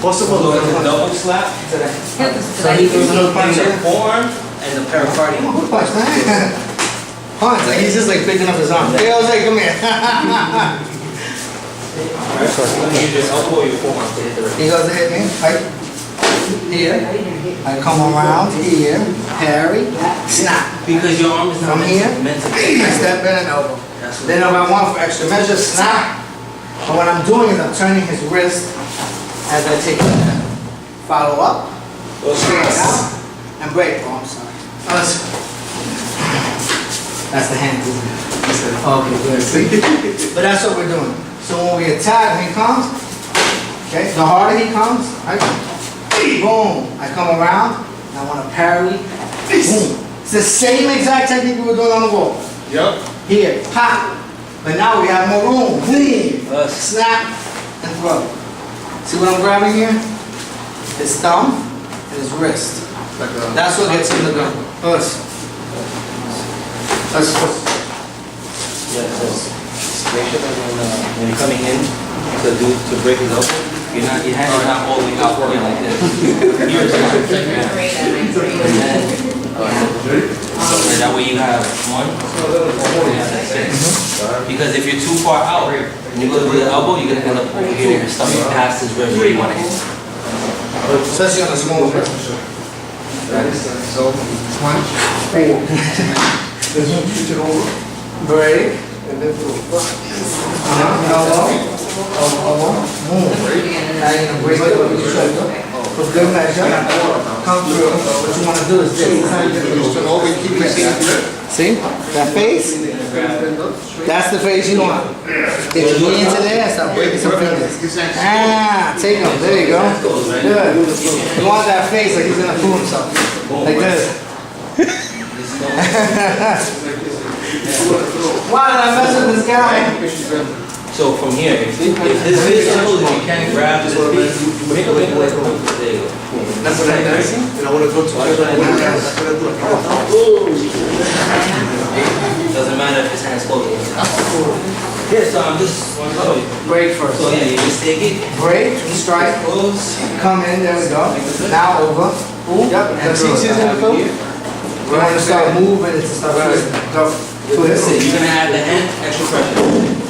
What's the double slap? So he throws another punch in. Forearm and the pericardium. Good punch, man. Punch, like he's just like picking up his arm. Hey, Jose, come here. Alright, so you're gonna use your elbow or your forearm to hit the ring. He goes to hit me, right here. I come around here, parry, snap. Because your arm is not From here, meant to I step in and elbow. Then if I want for extra measure, snap. But what I'm doing is I'm turning his wrist as I take it. Follow up, straight out, and break. Oh, I'm sorry. That's the hand movement. Okay, good. See? But that's what we're doing. So when we attack, when he comes, okay, the harder he comes, right? Boom. I come around, and I want to parry. Boom. It's the same exact technique we were doing on the wall. Yep. Here, pop. But now we have more room. Boom. Snap and throw. See what I'm grabbing here? His thumb and his wrist. That's what gets him the gun. Us. Yeah, so make sure that when you're coming in to break his elbow, your hand is not all the way out like this. You're and that way you have one, because if you're too far out and you go to the elbow, you're gonna end up over here and stomach past his ribs where you want to hit. Especially on a small person. So, punch. Break. And then throw. Elbow. Boom. Now you're gonna break it with your shoulder. For good measure. Come through. What you want to do is this. See? That face? That's the face you want. Get your knee into there and start breaking some fingers. Ah, take them. There you go. Good. You want that face like he's gonna fool himself. Like this. Why did I mess with this guy? So from here, if this is closed, if you can't grab this piece, make a way to let go. There you go. That's what I'm doing. And I want to go to Doesn't matter if his hand's closed. Here, so I'm just want to show you. Break first. So yeah, you just take it. Break, strike, Close. come in, there we go. Now over. Yep, and twist. We want to start moving it to start twisting. Go. Twist. You're gonna add the hand extra pressure.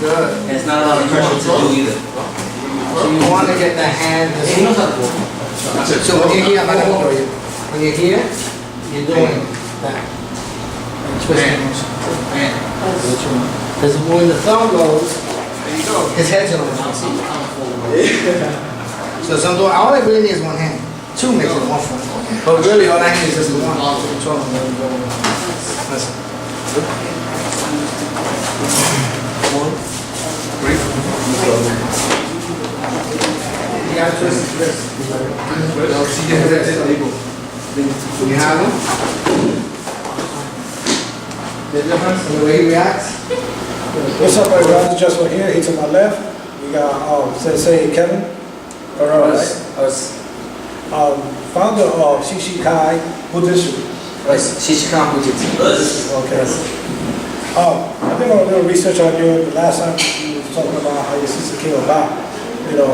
Good. And it's not a lot of pressure to do either. So you want to get the hand this way. So when you're here, I'm not going to show you. When you're here, you're doing that. Twisting motion. Because when the thumb goes, his head's going to go. So some doing, all I really need is one hand. Two makes it one front. But really all I need is just one. Listen. One. break. You gotta twist his wrist. Well, see, you have that table. You have him? The difference in the way he reacts? What's up, everyone? It's Jess here. He's to my left. We got Sensei Kevin Pereira, Us. founder of Shishikan Bujutsu. Shishikan Bujutsu. Okay. I did a little research on you the last time you were talking about how your sister came about. You know,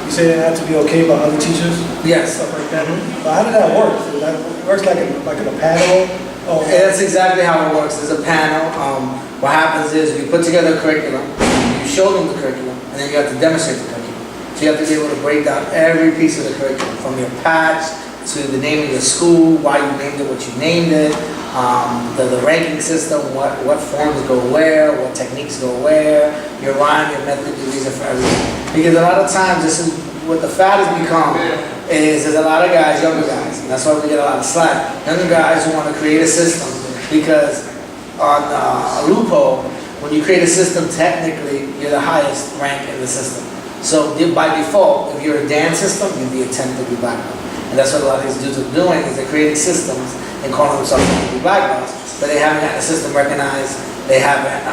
you said it had to be okay by other teachers, Yes. stuff like that. But how did that work? It works like in a panel. Oh, That's exactly how it works. There's a panel. What happens is we put together a curriculum, you show them the curriculum, and then you have to demonstrate the curriculum. So you have to be able to break down every piece of the curriculum, from your patch to the name of your school, why you named it, what you named it, the ranking system, what forms go where, what techniques go where, your rhyme, your method, your reason for everything. Because a lot of times, this is what the fad has become, is there's a lot of guys, younger guys, and that's why we get a lot of slack. Younger guys who want to create a system, because on a loophole, when you create a system, technically, you're the highest rank in the system. So by default, if you're a dance system, you'd be a 10 degree black belt. And that's what a lot of these dudes are doing, is they're creating systems and calling themselves 10 degree black belts, but they haven't gotten the system recognized, they haven't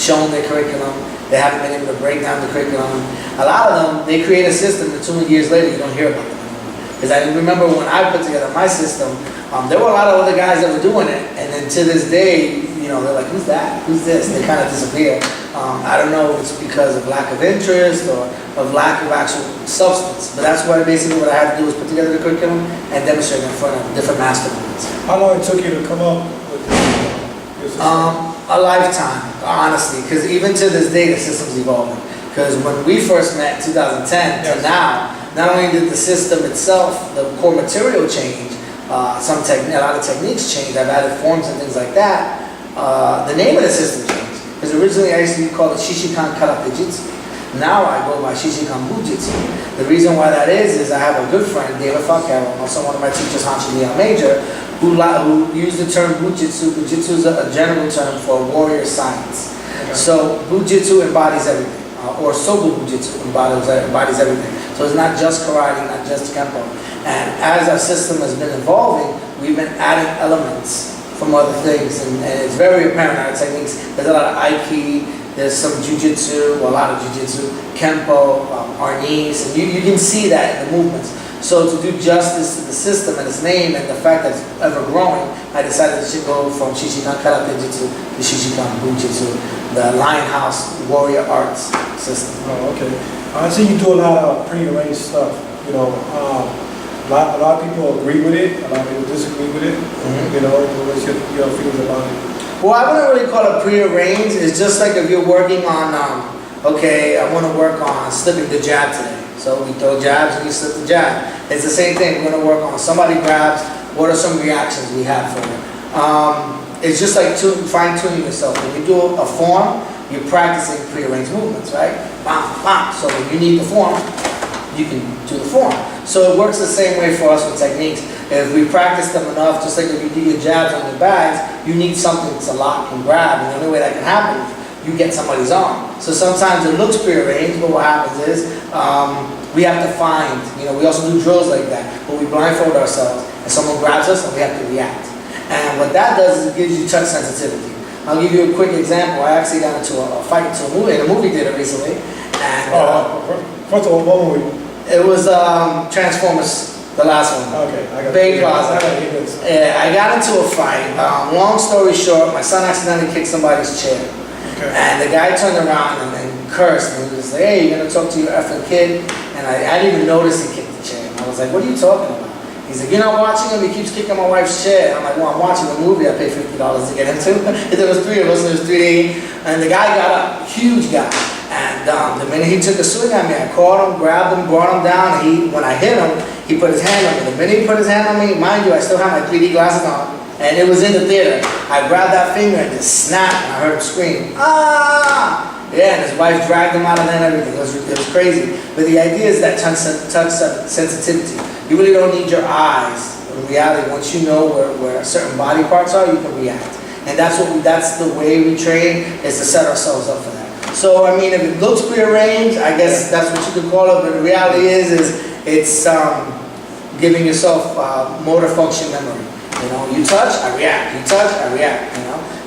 shown their curriculum, they haven't been able to break down the curriculum. A lot of them, they create a system and 2 years later you don't hear about them anymore. Because I remember when I put together my system, there were a lot of other guys that were doing it, and then to this day, you know, they're like, who's that? Who's this? They kind of disappear. I don't know if it's because of lack of interest or of lack of actual substance, but that's what basically what I had to do was put together the curriculum and demonstrate in front of different masterminds. How long it took you to come up with this? A lifetime, honestly, because even to this day the system's evolving. Because when we first met in 2010 to Yes. now, not only did the system itself, the core material change, a lot of techniques change, I've added forms and things like that, the name of the system changed. Because originally I used to call it Shishikan Karate Jitsu. Now I go by Shishikan Bujutsu. The reason why that is I have a good friend, David Falcaro, also one of my teachers, Hanshi Major, who used the term Bujutsu. Bujutsu is a general term for warrior science. Okay. So Bujutsu embodies everything. Or Sobu Bujutsu embodies everything. So it's not just karate, not just kempo. And as our system has been evolving, we've been adding elements from other things, and it's very apparent in our techniques. There's a lot of aiki, there's some jujitsu, well, a lot of jujitsu, kempo, arnis, and you can see that in the movements. So to do justice to the system and its name and the fact that it's ever growing, I decided to go from Shishikan Karate Jitsu to Shishikan Bujutsu, the Lionhouse Warrior Arts system. Oh, okay. I see you do a lot of pre-arranged stuff. You know, a lot of people agree with it. A lot of people disagree with it. Mm-hmm. You know, what's your feelings about it? Well, I wouldn't really call it pre-arranged. It's just like if you're working on, okay, I want to work on slipping the jab today. So we throw jabs and you slip the jab. It's the same thing. We're going to work on somebody grabs, what are some reactions we have for it? It's just like fine-tuning yourself. When you do a form, you're practicing pre-arranged movements, right? Bam, bam. So when you need the form, you can do the form. So it works the same way for us with techniques. If we practice them enough, just like if you do your jabs on your bags, you need something to lock and grab. And the only way that can happen is you get somebody's arm. So sometimes it looks prearranged, but what happens is we have to find, we also do drills like that, but we blindfold ourselves and someone grabs us and we have to react. And what that does is it gives you touch sensitivity. I'll give you a quick example. I actually got into a fight in a movie theater recently. And First of all, what movie? it was Transformers, the last one. Okay, I got Bay Plaza. I gotta hear this. Yeah, I got into a fight. Long story short, my son accidentally kicked somebody's chair. Okay. And the guy turned around and cursed, and he was like, hey, you're gonna talk to your effing kid? And I didn't even notice he kicked the chair. And I was like, what are you talking about? He's like, you're not watching him? He keeps kicking my wife's chair. I'm like, well, I'm watching the movie I paid $50 to get into. There was three of us, and there was 3 and the guy got up, huge guy. And the minute he took a swing at me, I caught him, grabbed him, brought him down, and when I hit him, he put his hand on me. The minute he put his hand on me, mind you, I still had my 3D glasses on, and it was in the theater. I grabbed that finger and just snapped, and I heard him scream, ah! Yeah, and his wife dragged him out of there and everything. It was crazy. But the idea is that touch sensitivity. You really don't need your eyes. In reality, once you know where certain body parts are, you can react. And that's the way we train, is to set ourselves up for that. So, I mean, if it looks prearranged, I guess that's what you could call it, but the reality is it's giving yourself motor function memory. You touch, I react. You touch, I react,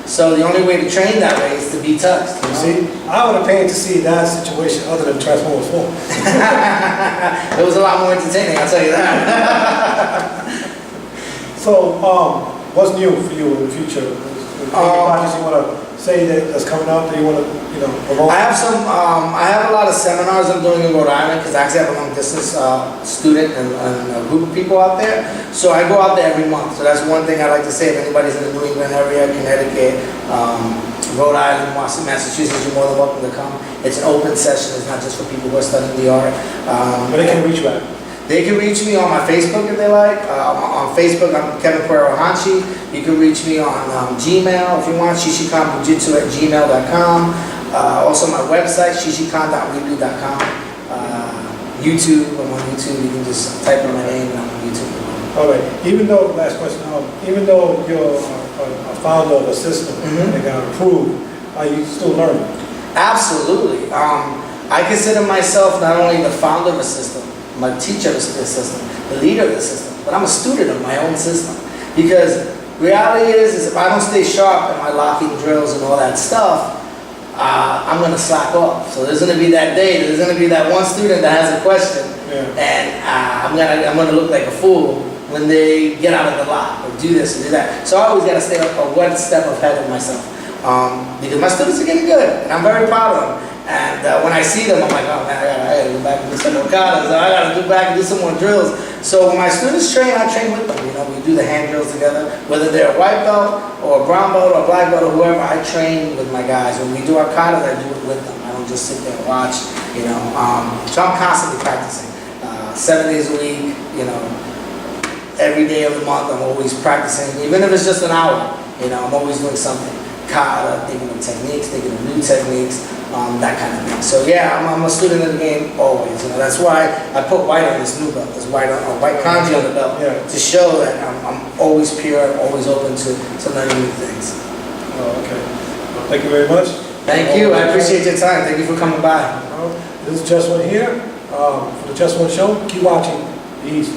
So the only way to train that way is to be touched. See, I would have paid to see that situation other than Transformers 4. It was a lot more entertaining, I'll tell you that. So, what's new for you in the future? Any projects you want to say that's coming up that you want to, promote? I have a lot of seminars I'm doing in Rhode Island because I actually have a long distance student and a group of people out there. So I go out there every month. So that's one thing I like to say. If anybody's in the New England area, Connecticut, Rhode Island, Massachusetts, you're more than welcome to come. It's an open session. It's not just for people who are studying the art. But they can reach you at? They can reach me on my Facebook if they like. On Facebook, I'm Kevin Pereira Hanshi. You can reach me on Gmail if you want, shishikanbujutsu@gmail.com. Also my website, shishikan.weebly.com. YouTube, I'm on YouTube. You can just type in my name and I'm on YouTube. All right. Last question, even though you're a founder of a system that got approved, are you still learning? Absolutely. I consider myself not only the founder of a system, I'm a teacher of the system, the leader of the system, but I'm a student of my own system. Because reality is if I don't stay sharp in my locking drills and all that stuff, I'm going to slack off. So there's going to be that day, there's going to be that one student that has a question, and I'm going to look like a fool when they get out of the lock or do this or do that. So I always got to stay one step ahead of myself. because my students are getting good, and I'm very proud of them. And when I see them, I'm like, oh man, I gotta go back and do some more katas, I gotta go back and do some more drills. So when my students train, I train with them. You know, we do the hand drills together, whether they're a white belt or a brown belt or a black belt or whoever. I train with my guys. When we do our katas, I do it with them. I don't just sit there and watch. You know, so I'm constantly practicing, 7 days a week. You know, every day of the month, I'm always practicing, even if it's just an hour. You know, I'm always doing something. Kata, thinking of techniques, thinking of new techniques, that kind of thing. So yeah, I'm a student of the game always. You know, that's why I put white on this new belt. There's white kanji on the belt to show that I'm always pure, I'm always open to learning new things. Oh, okay. Well, thank you very much. Thank you. I appreciate your time. Thank you for coming by. This is Jess here for the Jessoneshow. Keep watching. Peace.